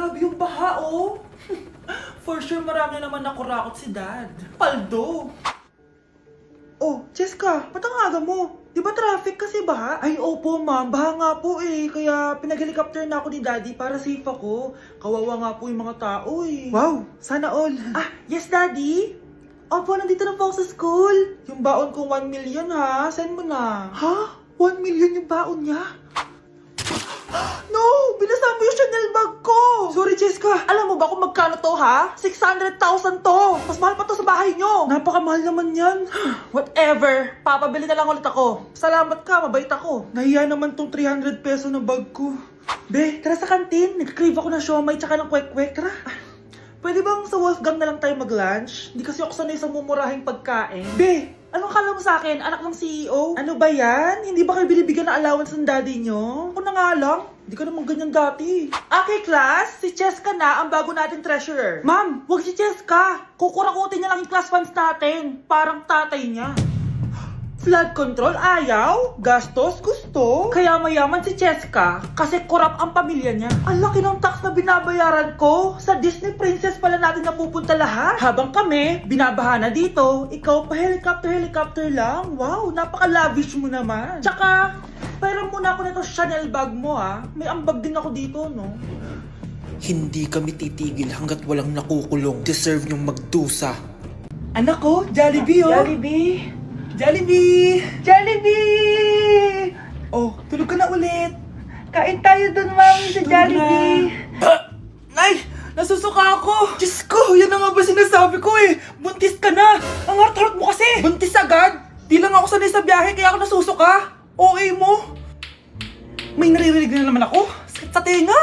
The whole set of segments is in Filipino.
Grabe yung baha, oh. For sure, marami naman nakurakot si Dad. Paldo. Oh, Cheska, ba't ang aga mo? Di ba traffic kasi baha? Ay, opo ma'am, baha nga po eh. Kaya pinag-helicopter na ako ni Daddy para safe ako. Kawawa nga po yung mga tao eh. Wow, sana all. Ah, yes Daddy? Opo, nandito na po ako sa school. Yung baon kong 1 million ha, send mo na. Ha? 1 million yung baon niya? No! Binasa mo yung Chanel bag ko! Sorry, Cheska. Alam mo ba kung magkano to, ha? 600,000 to! Mas mahal pa to sa bahay nyo! Napakamahal naman yan. Whatever. Papabili na lang ulit ako. Salamat ka, mabait ako. Nahiya naman tong 300 peso na bag ko. Be, tara sa kantin. Nag-crave ako ng siomay tsaka ng kwek-kwek. Tara. Pwede bang sa Wolfgang na lang tayo mag-lunch? Hindi kasi ako sanay sa mumurahing pagkain. Be, anong kala mo sa akin? Anak ng CEO? Ano ba yan? Hindi ba kayo binibigyan ng allowance ng daddy nyo? Ako na nga lang. Hindi ka naman ganyan dati. Okay, class. Si Cheska na ang bago nating treasurer. Ma'am, wag si Cheska. Kukurakutin niya lang yung class funds natin. Parang tatay niya. Flood control, ayaw. Gastos, gusto. Kaya mayaman si Cheska kasi korap ang pamilya niya. Ang laki ng tax na binabayaran ko. Sa Disney Princess pala natin napupunta lahat. Habang kami, binabaha na dito. Ikaw pa helicopter lang. Wow, napaka-lavish mo naman. Tsaka, pairam muna ako nito Chanel bag mo ha. May ambag din ako dito, no? Hindi kami titigil hanggat walang nakukulong. Deserve niyong magdusa. Anak ko, Jollibee oh. Jollibee. Jollibee! Jollibee! Oh, tulog ka na ulit. Kain tayo dun, mami, sa Jollibee. Nay! Nasusuka ako! Diyos ko, yan na nga ba sinasabi ko eh! Buntis ka na! Ang harot-harot mo kasi! Buntis agad? Di lang ako sanay sa biyahe kaya ako nasusuka. OA mo! May naririnig na naman ako. Sakit sa tenga!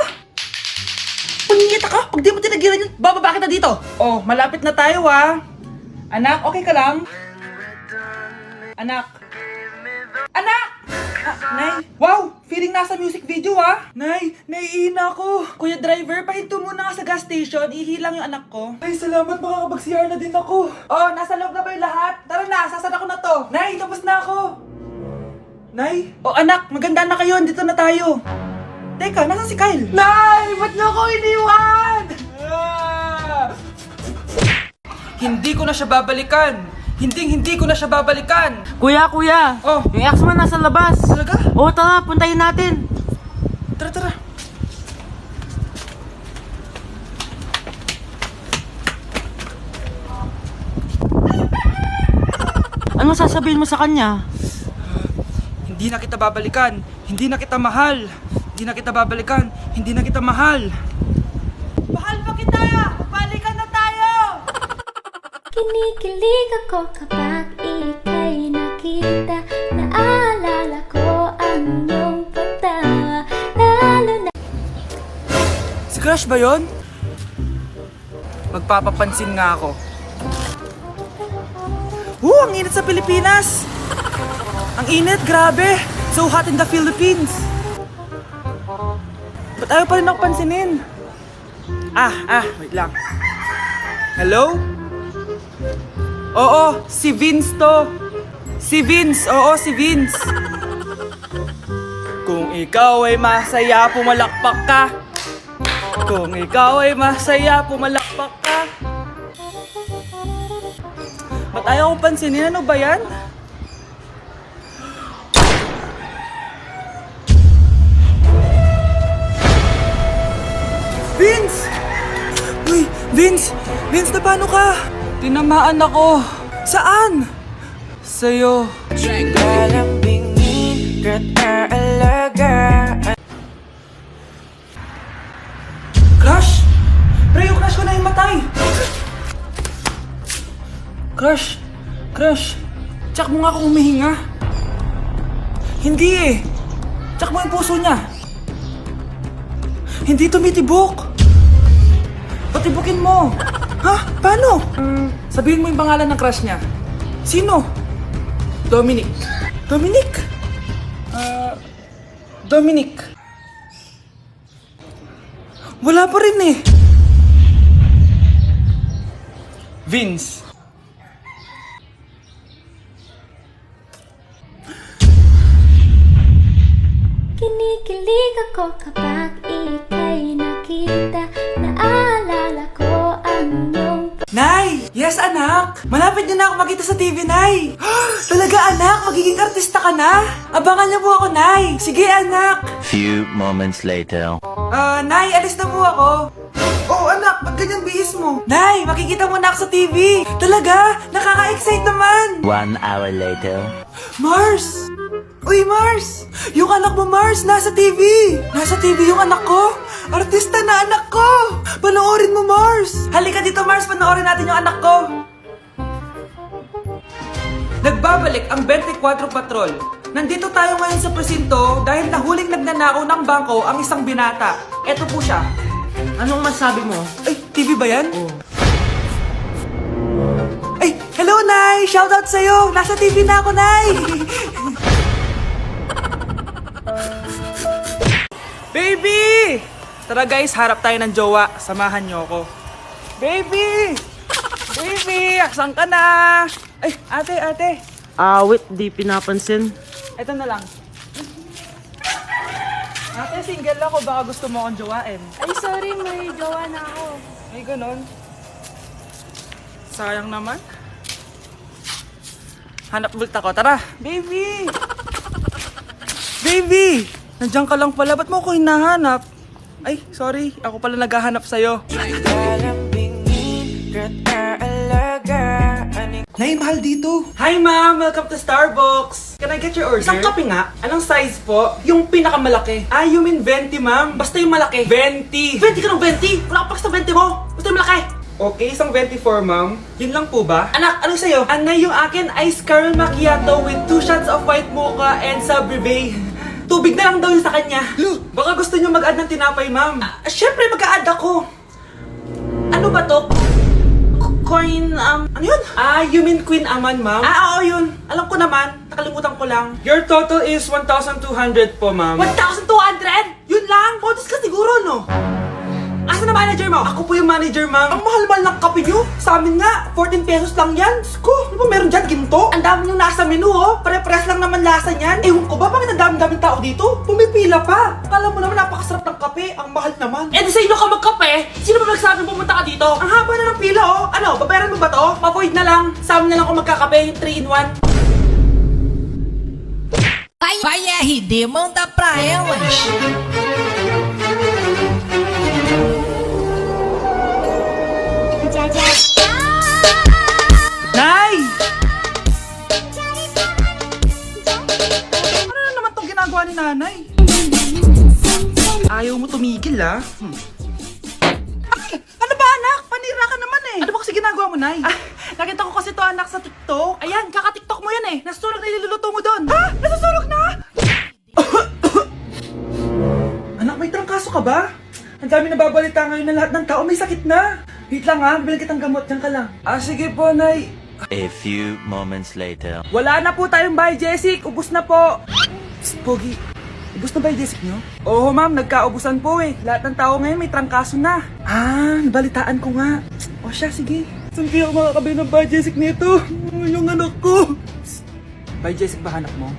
Pangingita ka! Pag di mo tinagilan yun, bababa kita dito! Oh, malapit na tayo ah. Anak, okay ka lang? Anak! Anak! Nay! Wow! Feeling nasa music video ah! Nay! Naiihina ako! Kuya driver, pahinto muna nga sa gas station. Ihilang yung anak ko. Ay, salamat! Makakapag-CR na din ako! Oh, nasa loob na ba yung lahat? Tara na! Sasan ako na to! Nay! Tapos na ako! Nay! Oh anak! Maganda na kayo! Dito na tayo! Teka, nasan si Kyle? Nay! Ba't niyo ako iniwan? Hindi ko na siya babalikan! Hindi ko na siya babalikan! Kuya! Oh. Yung ex mo nasa labas! Talaga? Oo, tara, puntayin natin! Tara! Anong sasabihin mo sa kanya? Hindi na kita babalikan. Hindi na kita mahal. Hindi na kita babalikan. Hindi na kita mahal. Mahal pa kita! Balikan na tayo! Kinikilig ako kapag ika'y nakita. Naalala ko ang iyong pagtawa. Lalo na Si Crush ba yun? Magpapapansin nga ako. Ang init sa Pilipinas! Ang init, grabe! So hot in the Philippines! Ba't ayaw pa rin ako pansinin? Wait lang. Hello? Oo, si Vince to. Si Vince, oo, si Vince. Kung ikaw ay masaya, pumalakpak ka. Kung ikaw ay masaya, pumalakpak ka. Ba't ayaw ko pansinin? Ano ba yan? Vince! Uy, Vince! Vince, na paano ka? Tinamaan ako. Saan? Sa'yo. Crush! Pre, yung crush ko na yung matay! Crush! Tsak mo nga kung humihinga. Hindi eh! Tsak mo yung puso niya. Hindi tumitibok. Patibukin mo. Ha? Paano? Sabihin mo yung pangalan ng crush niya. Sino? Dominic. Dominic. Wala pa rin eh. Vince. kinikilig ako kapag ika'y nakita. Nay! Yes, anak! Malapit niyo na ako makita sa TV, Nay! Talaga, anak? Magiging artista ka na? Abangan niyo po ako, Nay! Sige, anak! Few moments later. Nay, alis na po ako. Oh, anak, ba't ganyan bihis mo? Nay, makikita mo na ako sa TV! Talaga? Nakaka-excite naman! 1 hour later. Mars! Uy, Mars! Yung anak mo, Mars, nasa TV! Nasa TV yung anak ko! Artista na anak ko! Panoorin mo, Mars! Halika dito, Mars, panoorin natin yung anak ko! Nagbabalik ang 24 Patrol. Nandito tayo ngayon sa presinto dahil nahuling nagnanakaw ng bangko ang isang binata. Eto po siya. Anong masabi mo? Ay, TV ba yan? Ay, hello, Nay! Shoutout sa'yo! Nasa TV na ako, Nay! Baby! Tara guys, harap tayo ng jowa. Samahan niyo ako. Baby! Baby! Asan ka na? Ay, ate. Awit, di pinapansin. Ito na lang. Ate, single ako. Baka gusto mo akong jowain. Ay, sorry, may jowa na ako. Ay, ganon. Sayang naman. Hanap bulit ako. Tara, baby! Baby! Nandiyan ka lang pala. Ba't mo ako hinahanap? Ay, sorry. Ako pala naghahanap sa'yo. Nay, mahal dito. Hi, ma'am. Welcome to Starbucks. Can I get your order? Isang kape nga. Anong size po? Yung pinakamalaki. Ah, you mean 20, ma'am? Basta yung malaki. 20. 20 ka ng 20? Wala ka pa sa 20 mo. Basta yung malaki. Okay, isang 24, ma'am. Yun lang po ba? Anak, anong sa'yo? Anay, yung akin, ice caramel macchiato with 2 shots of white mocha and Sabrivay. Tubig na lang daw yun sa kanya. Baka gusto nyo mag-add ng tinapay, ma'am. Syempre, mag-a-add ako. Ano ba to? Coin, ano yun? Ah, you mean Queen Aman, ma'am? Ah, oo, yun. Alam ko naman. Nakalimutan ko lang. Your total is 1,200 po, ma'am. 1,200? Yun lang? Bonus ka siguro, no? Asa na manager mo? Ako po yung manager, ma'am. Ang mahal-mahal ng kape nyo. Sa amin nga, 14 pesos lang yan. Sko, ano ba meron dyan? Ginto? Ang dami nyo nasa menu, oh. Pare-press lang naman lasa niyan. Ewan ko ba, bakit ang daming tao dito? Pumipila pa. Kala mo naman napakasarap ng kape. Ang mahal naman. Eh, di sa inyo ka magkape? Sino ba nagsabing pumunta ka dito? Ang haba na ng pila, oh. Ano, babayaran mo ba to? Pa-void na lang. Sa amin na lang ako magkakape, 3-in-1. Vai RD, manda pra elas. Nay! Ano na naman tong ginagawa ni nanay? Ayaw mo tumigil, ah. Ay! Ano ba, anak? Panira ka naman eh. Ano ba kasi ginagawa mo, Nay? Ah, nakita ko kasi to, anak, sa TikTok. Ayan, kaka-TikTok mo yan eh. Nasusunog na iluluto mo doon. Ha? Nasusunog na? Anak, may trangkaso ka ba? Ang dami nababalita ngayon na lahat ng tao may sakit na. Wait lang ha, bilang kitang gamot. Diyan ka lang. Ah, sige po, Nay. A few moments later. Wala na po tayong buy, Jessic. Ubus na po. Psst, Pogi. Ubus na buy, Jessic nyo? Oo, ma'am. Nagkaubusan po eh. Lahat ng tao ngayon may trangkaso na. Ah, nabalitaan ko nga. O siya, sige. Saan kaya ako makakabili ng buy, Jessic nito? Yung anak ko. Psst. Buy, Jessic ba hanap mo?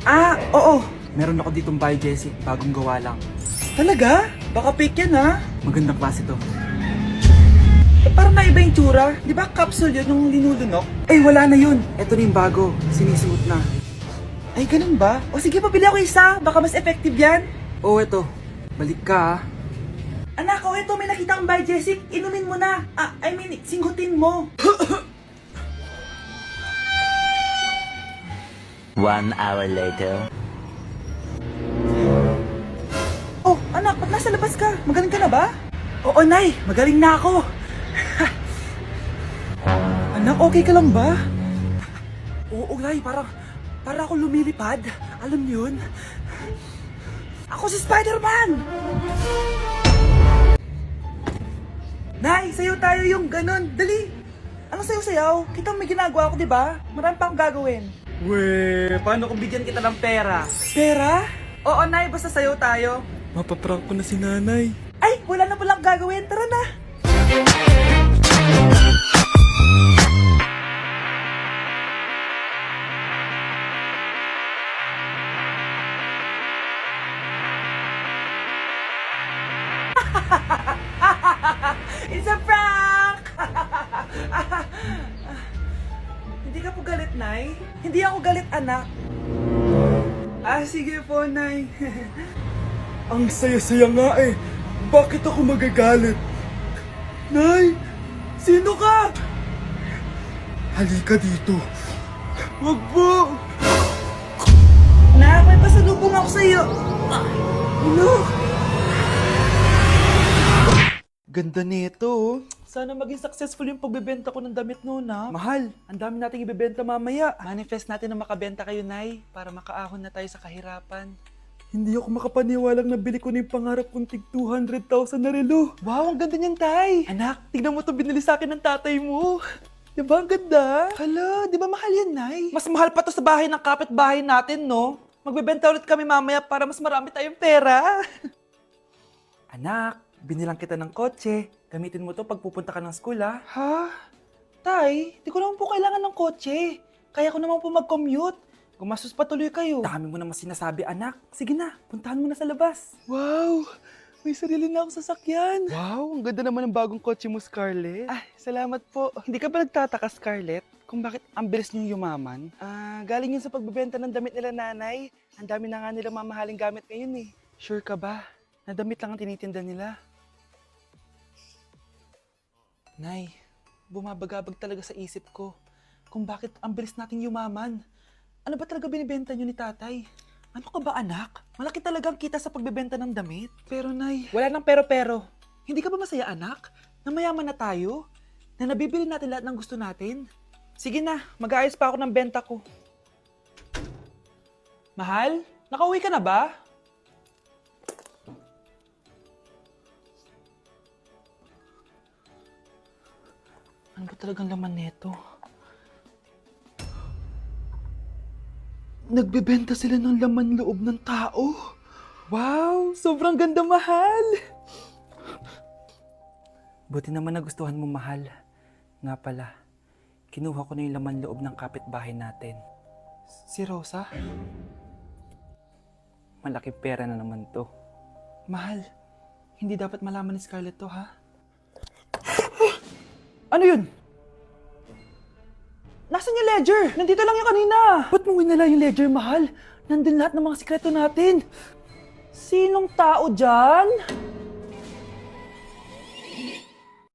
Ah, oo. Meron ako ditong buy, Jessic. Bagong gawa lang. Talaga? Baka fake yan ha? Magandang klase to. Eh, parang naiba yung tsura. Di ba capsule yun yung linulunok? Eh, wala na yun. Ito na yung bago. Sinisuot na. Ay, ganun ba? O sige, pabili ako isa. Baka mas effective yan. Oh, eto. Balik ka, ha? Anak, oh, eto. May nakita kang buy, Jessic. Inumin mo na. Singhutin mo. 1 hour later. Oh, anak, ba't nasa labas ka? Magaling ka na ba? Oo, Nay. Magaling na ako. Anak, okay ka lang ba? Oo, Nay. Para ako lumilipad. Alam niyo yun? Ako si Spider-Man! Nay, sayo tayo yung ganun. Dali! Ano sayo-sayaw? Kita may ginagawa ko, di ba? Marami pa akong gagawin. Weh, paano kung bigyan kita ng pera? Pera? Oo, Nay. Basta sayo tayo. Mapaprank ko na si nanay. Ay, wala na palang gagawin. Tara na. It's a prank! Hindi ka po galit, Nay? Hindi ako galit, anak. Sige po, Nay. Ang saya-saya nga eh. Bakit ako magagalit? Nay! Sino ka? Halika dito. Wag po! Nak, may pasalubong ako sa'yo. Ano? Ganda nito oh. Sana maging successful yung pagbebenta ko ng damit noon, ha? Mahal, ang dami nating ibebenta mamaya. Manifest natin na makabenta kayo, Nay, para makaahon na tayo sa kahirapan. Hindi ako makapaniwalang nabili ko na yung pangarap kong tig 200,000 na relo. Wow, ang ganda niyan, Tay! Anak, tignan mo to binili sa akin ng tatay mo. Diba ang ganda? Hala, di ba mahal yan, Nay? Mas mahal pa to sa bahay ng kapitbahay natin, no? Magbebenta ulit kami mamaya para mas marami tayong pera. Anak, binilang kita ng kotse. Gamitin mo to pag pupunta ka ng school, ha? Ha? Tay, di ko naman po kailangan ng kotse. Kaya ko naman po mag-commute. Gumastos pa tuloy kayo. Dami mo naman sinasabi, anak. Sige na, puntahan mo na sa labas. Wow! May sarili na ako sasakyan. Wow, ang ganda naman ng bagong kotse mo, Scarlett. Salamat po. Hindi ka ba nagtataka, Scarlett, kung bakit ang bilis niyong yumaman? Galing yun sa pagbebenta ng damit nila, nanay. Ang dami na nga nila mamahaling gamit ngayon, eh. Sure ka ba? Na damit lang ang tinitinda nila? Nay, bumabagabag talaga sa isip ko kung bakit ang bilis nating yumaman. Ano ba talaga binibenta niyo ni tatay? Ano ka ba, anak? Malaki talagang kita sa pagbebenta ng damit. Pero, Nay, wala nang pero-pero. Hindi ka ba masaya, anak? Na mayaman na tayo? Na nabibili natin lahat ng gusto natin? Sige na, mag-aayos pa ako ng benta ko. Mahal, nakauwi ka na ba? Ano ba talagang laman neto? Nagbebenta sila ng laman loob ng tao. Wow, sobrang ganda, mahal! Buti naman nagustuhan mo, mahal. Nga pala, kinuha ko na yung laman loob ng kapitbahay natin. Si Rosa? Malaking pera na naman to. Mahal, hindi dapat malaman ni Scarlett to, ha? Ano yun? Nasaan yung ledger? Nandito lang yung kanina. Ba't mo winala yung ledger, mahal? Nandun lahat ng mga sikreto natin. Sinong tao dyan?